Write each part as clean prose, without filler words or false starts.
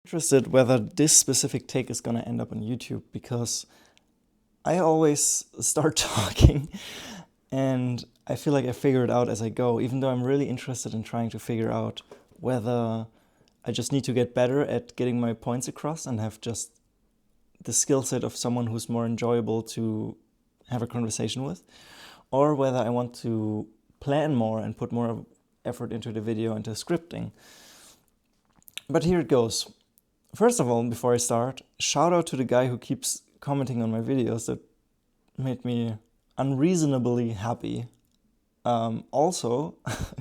Interested whether this specific take is gonna end up on YouTube because I always start talking and I feel like I figure it out as I go, even though I'm really interested in trying to figure out whether I just need to get better at getting my points across and have just the skill set of someone who's more enjoyable to have a conversation with, or whether I want to plan more and put more effort into the video, into scripting. But here it goes. First of all, before I start, shout out to the guy who keeps commenting on my videos. That made me unreasonably happy. Also,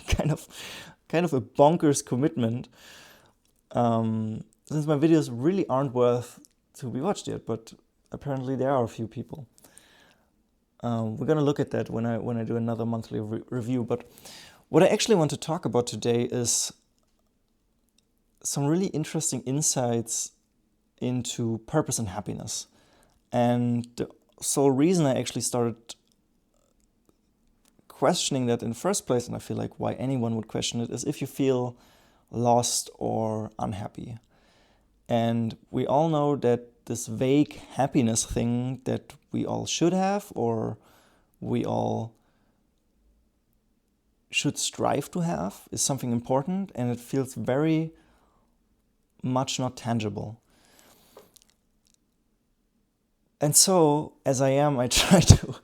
kind of a bonkers commitment, since my videos really aren't worth to be watched yet, but apparently there are a few people. We're gonna look at that when I do another monthly review. But what I actually want to talk about today is some really interesting insights into purpose and happiness. And the sole reason I actually started questioning that in the first place, and I feel like why anyone would question it, is if you feel lost or unhappy. And we all know that this vague happiness thing that we all should have, or we all should strive to have, is something important, and it feels very much not tangible. And so, as I try to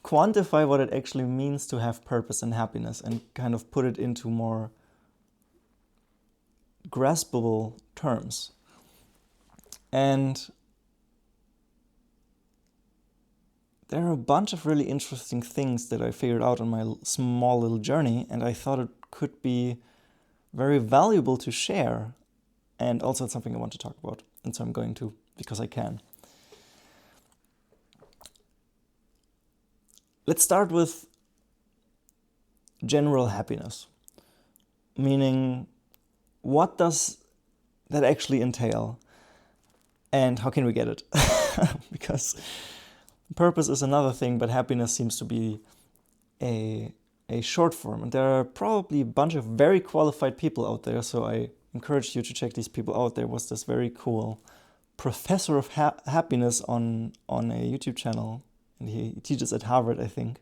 quantify what it actually means to have purpose and happiness and kind of put it into more graspable terms. And there are a bunch of really interesting things that I figured out on my small little journey, and I thought it could be very valuable to share. And also it's something I want to talk about, and so I'm going to, because I can. Let's start with general happiness, meaning what does that actually entail, and how can we get it? Because purpose is another thing, but happiness seems to be a short form, and there are probably a bunch of very qualified people out there, so I encourage you to check these people out. There was this very cool professor of happiness on a YouTube channel, and he teaches at Harvard, I think.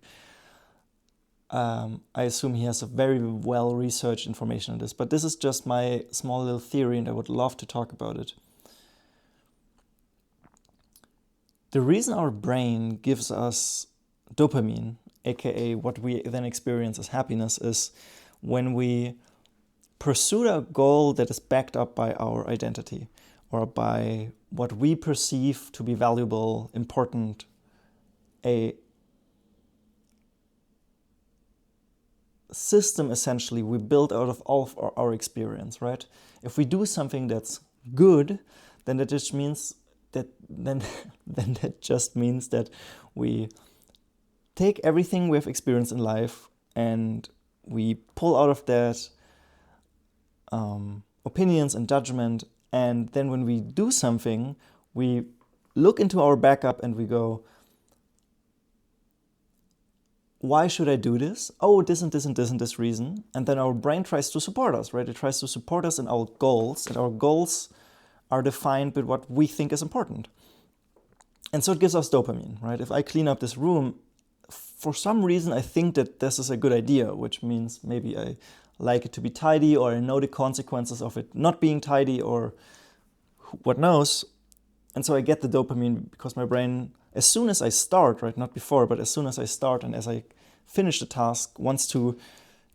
I assume he has a very well-researched information on this, but this is just my small little theory, and I would love to talk about it. The reason our brain gives us dopamine, aka what we then experience as happiness, is when we pursue a goal that is backed up by our identity or by what we perceive to be valuable, important, a system essentially we build out of all of our experience, right? If we do something that's good, then that just means that then that just means that we take everything we have experienced in life and we pull out of that opinions and judgment, and then when we do something, we look into our backup and we go, why should I do this? Oh, this and this and this and this reason. And then our brain tries to support us, right? It tries to support us in our goals, and our goals are defined by what we think is important. And so it gives us dopamine, right? If I clean up this room, for some reason I think that this is a good idea, which means maybe I like it to be tidy, or I know the consequences of it not being tidy, or what knows. And so I get the dopamine because my brain, as soon as I start, right, not before, but as soon as I start and as I finish the task, wants to,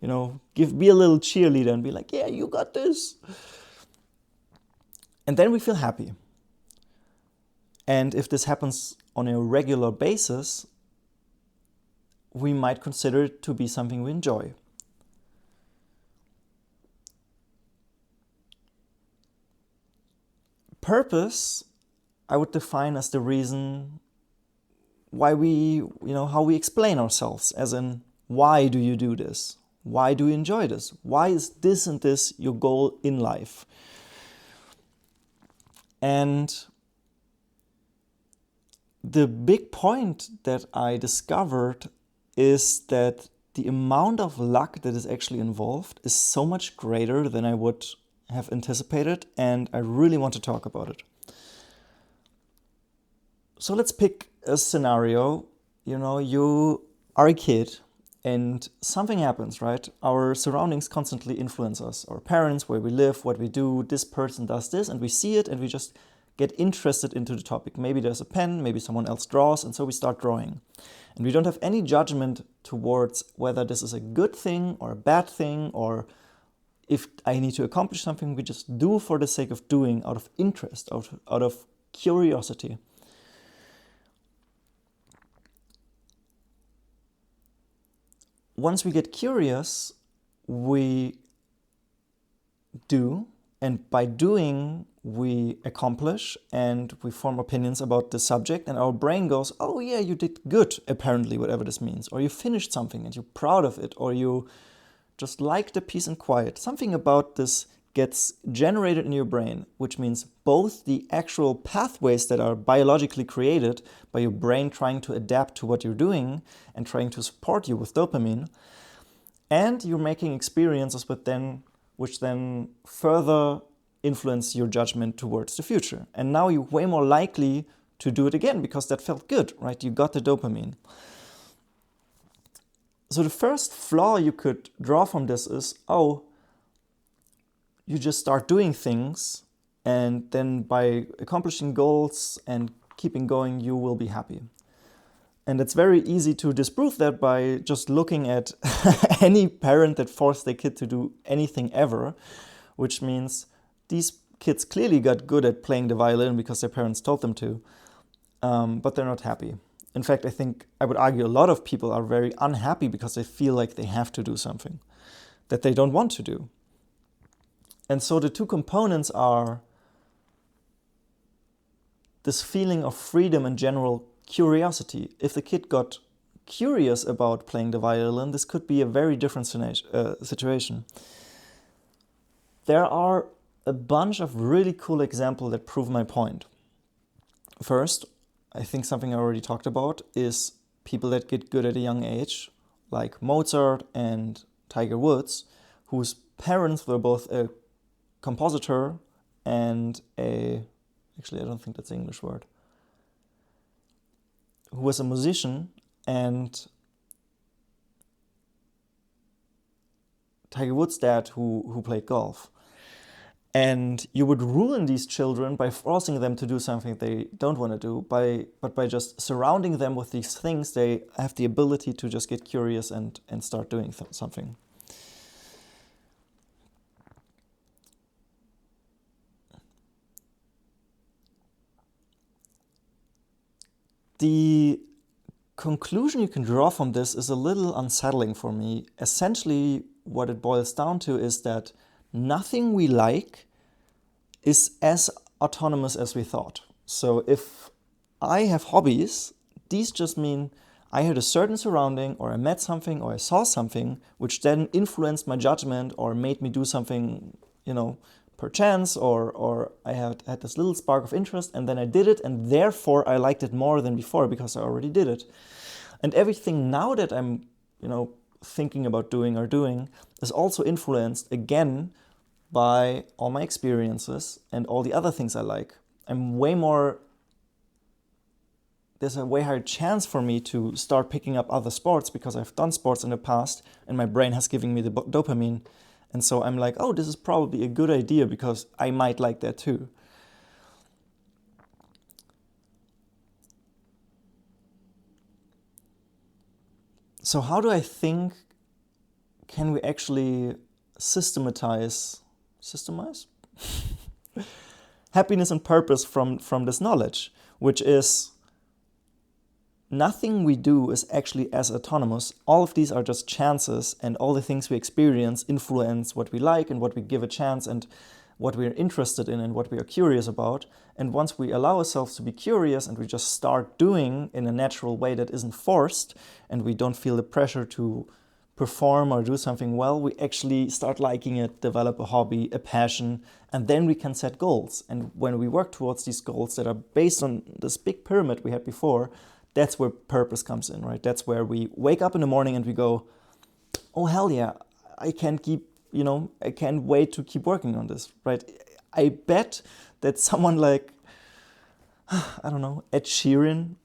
be a little cheerleader and be like, yeah, you got this. And then we feel happy. And if this happens on a regular basis, we might consider it to be something we enjoy. Purpose, I would define as the reason why we, how we explain ourselves, as in, why do you do this? Why do you enjoy this? Why is this and this your goal in life? And the big point that I discovered is that the amount of luck that is actually involved is so much greater than I would have anticipated, and I really want to talk about it. So let's pick a scenario. You are a kid and something happens, right? Our surroundings constantly influence us. Our parents, where we live, what we do, this person does this, and we see it and we just get interested into the topic. Maybe there's a pen, maybe someone else draws, and so we start drawing. And we don't have any judgment towards whether this is a good thing or a bad thing, or if I need to accomplish something. We just do for the sake of doing, out of interest, out of curiosity. Once we get curious, we do, and by doing, we accomplish and we form opinions about the subject, and our brain goes, oh yeah, you did good, apparently, whatever this means. Or you finished something and you're proud of it, or you just like the peace and quiet. Something about this gets generated in your brain, which means both the actual pathways that are biologically created by your brain trying to adapt to what you're doing and trying to support you with dopamine, and you're making experiences which then further influence your judgment towards the future. And now you're way more likely to do it again because that felt good, right? You got the dopamine. So the first flaw you could draw from this is, you just start doing things, and then by accomplishing goals and keeping going, you will be happy. And it's very easy to disprove that by just looking at any parent that forced their kid to do anything ever, which means these kids clearly got good at playing the violin because their parents told them to, but they're not happy. In fact, I think I would argue a lot of people are very unhappy because they feel like they have to do something that they don't want to do. And so the two components are this feeling of freedom and general curiosity. If the kid got curious about playing the violin, this could be a very different situation. There are a bunch of really cool examples that prove my point. First, I think something I already talked about is people that get good at a young age, like Mozart and Tiger Woods, whose parents were both a compositor and actually I don't think that's the English word, who was a musician, and Tiger Woods' dad who played golf. And you would ruin these children by forcing them to do something they don't want to do, but by just surrounding them with these things, they have the ability to just get curious and start doing something. The conclusion you can draw from this is a little unsettling for me. Essentially, what it boils down to is that nothing we like is as autonomous as we thought. So if I have hobbies, these just mean I had a certain surrounding, or I met something, or I saw something, which then influenced my judgment or made me do something, per chance, or I had this little spark of interest, and then I did it, and therefore I liked it more than before because I already did it. And everything now that I'm, thinking about doing or doing is also influenced again by all my experiences and all the other things I like. There's a way higher chance for me to start picking up other sports because I've done sports in the past and my brain has given me the dopamine. And so I'm like, this is probably a good idea because I might like that too. So how do I think can we actually systemize happiness and purpose from this knowledge, which is nothing we do is actually as autonomous. All of these are just chances, and all the things we experience influence what we like and what we give a chance and what we're interested in and what we are curious about. And once we allow ourselves to be curious and we just start doing in a natural way that isn't forced, and we don't feel the pressure to perform or do something well, we actually start liking it, develop a hobby, a passion, and then we can set goals. And when we work towards these goals that are based on this big pyramid we had before, that's where purpose comes in, right? That's where we wake up in the morning and we go, oh hell yeah, I can't keep I can't wait to keep working on this, right? I bet that someone like, I don't know, Ed Sheeran,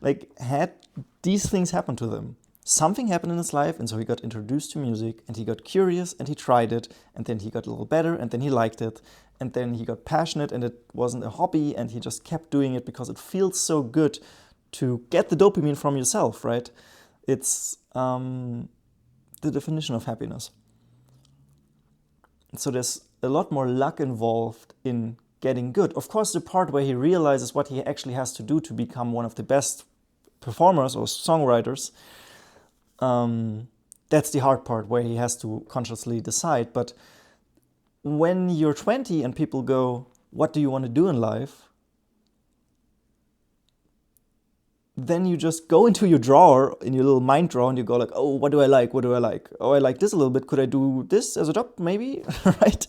like had these things happen to them. Something happened in his life, and so he got introduced to music, and he got curious, and he tried it, and then he got a little better, and then he liked it, and then he got passionate, and it wasn't a hobby, and he just kept doing it because it feels so good to get the dopamine from yourself, right? It's the definition of happiness. So there's a lot more luck involved in getting good. Of course, the part where he realizes what he actually has to do to become one of the best performers or songwriters, that's the hard part where he has to consciously decide. But when you're 20 and people go, what do you want to do in life? Then you just go into your drawer, in your little mind drawer, and you go like, oh, what do I like? What do I like? Oh, I like this a little bit. Could I do this as a job? Maybe, right?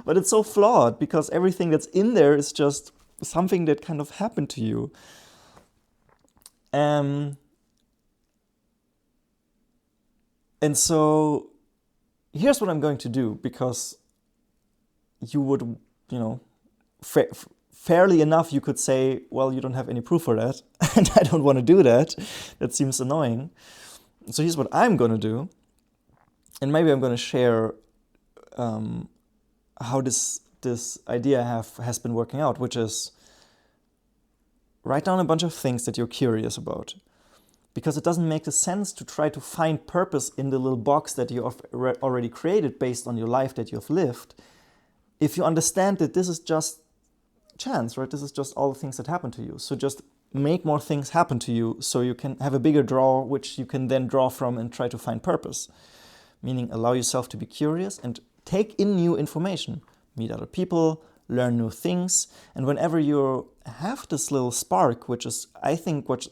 But it's so flawed because everything that's in there is just something that kind of happened to you. And so here's what I'm going to do, because you would, fairly enough, you could say, well, you don't have any proof for that, and I don't want to do that. That seems annoying. So here's what I'm going to do, and maybe I'm going to share how this idea has been working out, which is write down a bunch of things that you're curious about, because it doesn't make sense to try to find purpose in the little box that you have already created based on your life that you've lived, if you understand that this is just chance, right? This is just all the things that happen to you. So just make more things happen to you so you can have a bigger draw, which you can then draw from and try to find purpose. Meaning allow yourself to be curious and take in new information, meet other people, learn new things. And whenever you have this little spark, which is, I think, what's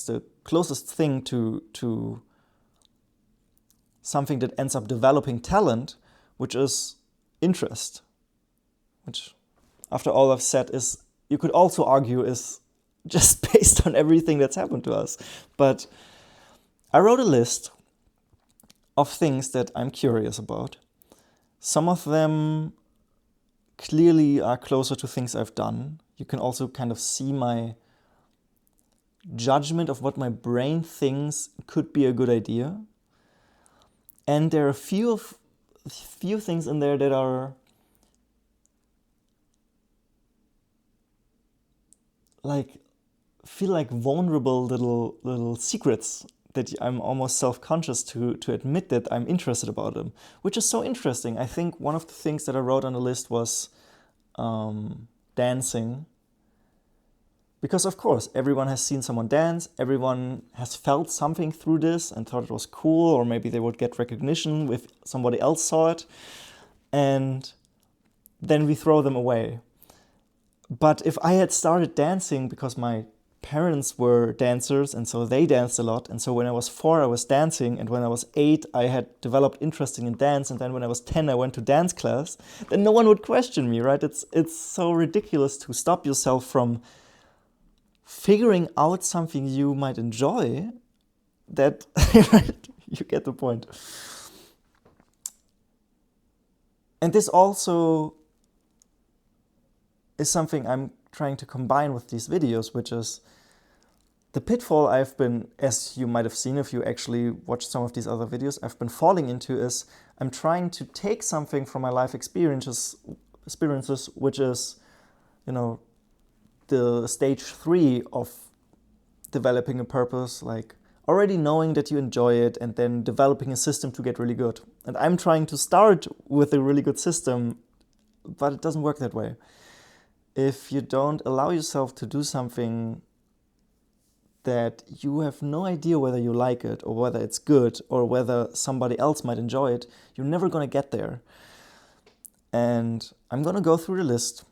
the closest thing to something that ends up developing talent, which is interest, which, after all I've said, is, you could also argue, is just based on everything that's happened to us. But I wrote a list of things that I'm curious about. Some of them clearly are closer to things I've done. You can also kind of see my judgment of what my brain thinks could be a good idea. And there are a few things in there that are feel like vulnerable little secrets that I'm almost self-conscious to admit that I'm interested about them, which is so interesting. I think one of the things that I wrote on the list was dancing. Because of course, everyone has seen someone dance, everyone has felt something through this and thought it was cool, or maybe they would get recognition if somebody else saw it, and then we throw them away. But if I had started dancing because my parents were dancers and so they danced a lot, and so when I was 4 I was dancing, and when I was 8 I had developed interest in dance, and then when I was 10 I went to dance class, then no one would question me, right? It's so ridiculous to stop yourself from figuring out something you might enjoy. That you get the point. And this also is something I'm trying to combine with these videos, which is the pitfall I've been, as you might have seen if you actually watched some of these other videos, I've been falling into is I'm trying to take something from my life experiences, which is, the stage 3 of developing a purpose, like already knowing that you enjoy it and then developing a system to get really good. And I'm trying to start with a really good system, but it doesn't work that way. If you don't allow yourself to do something that you have no idea whether you like it or whether it's good or whether somebody else might enjoy it, you're never going to get there. And I'm going to go through the list,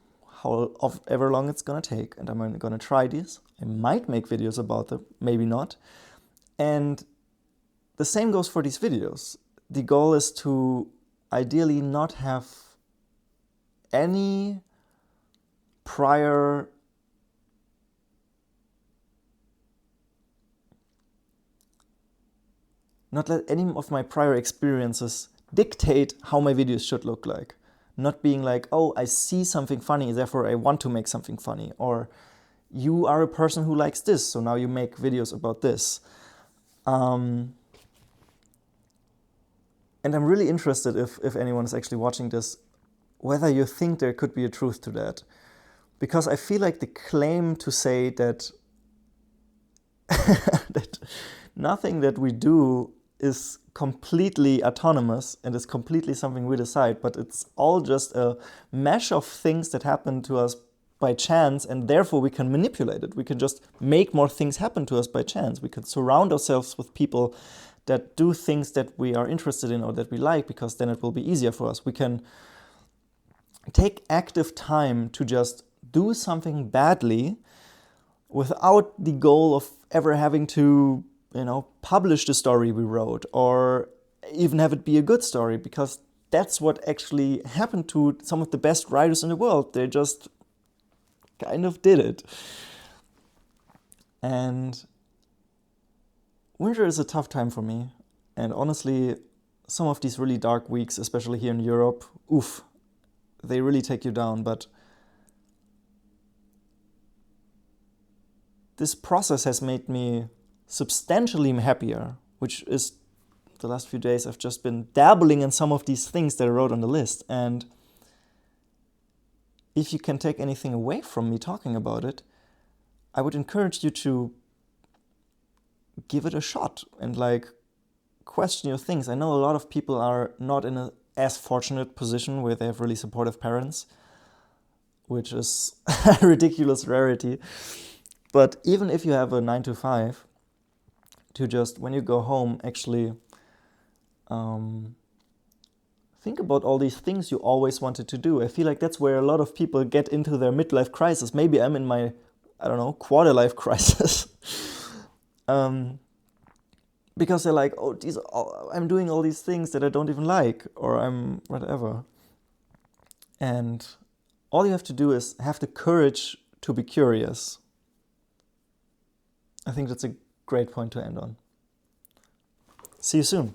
however long it's going to take, and I'm going to try these. I might make videos about them, maybe not. And the same goes for these videos. The goal is to ideally not have any prior not let any of my prior experiences dictate how my videos should look like. Not being like, oh, I see something funny, therefore I want to make something funny. Or you are a person who likes this, so now you make videos about this. And I'm really interested if anyone is actually watching this, whether you think there could be a truth to that. Because I feel like the claim to say that, that nothing that we do is completely autonomous and is completely something we decide, but it's all just a mesh of things that happen to us by chance, and therefore we can manipulate it. We can just make more things happen to us by chance. We can surround ourselves with people that do things that we are interested in or that we like, because then it will be easier for us. We can take active time to just do something badly without the goal of ever having to, publish the story we wrote or even have it be a good story, because that's what actually happened to some of the best writers in the world. They just kind of did it. And winter is a tough time for me. And honestly, some of these really dark weeks, especially here in Europe, they really take you down. But this process has made me substantially happier, which is the last few days I've just been dabbling in some of these things that I wrote on the list. And if you can take anything away from me talking about it, I would encourage you to give it a shot and question your things. I know a lot of people are not in as fortunate position where they have really supportive parents, which is a ridiculous rarity. But even if you have a 9-to-5, to just, when you go home, actually think about all these things you always wanted to do. I feel like that's where a lot of people get into their midlife crisis. Maybe I'm in my, quarter life crisis. Because they're like, I'm doing all these things that I don't even like, or I'm whatever. And all you have to do is have the courage to be curious. I think that's a great point to end on. See you soon.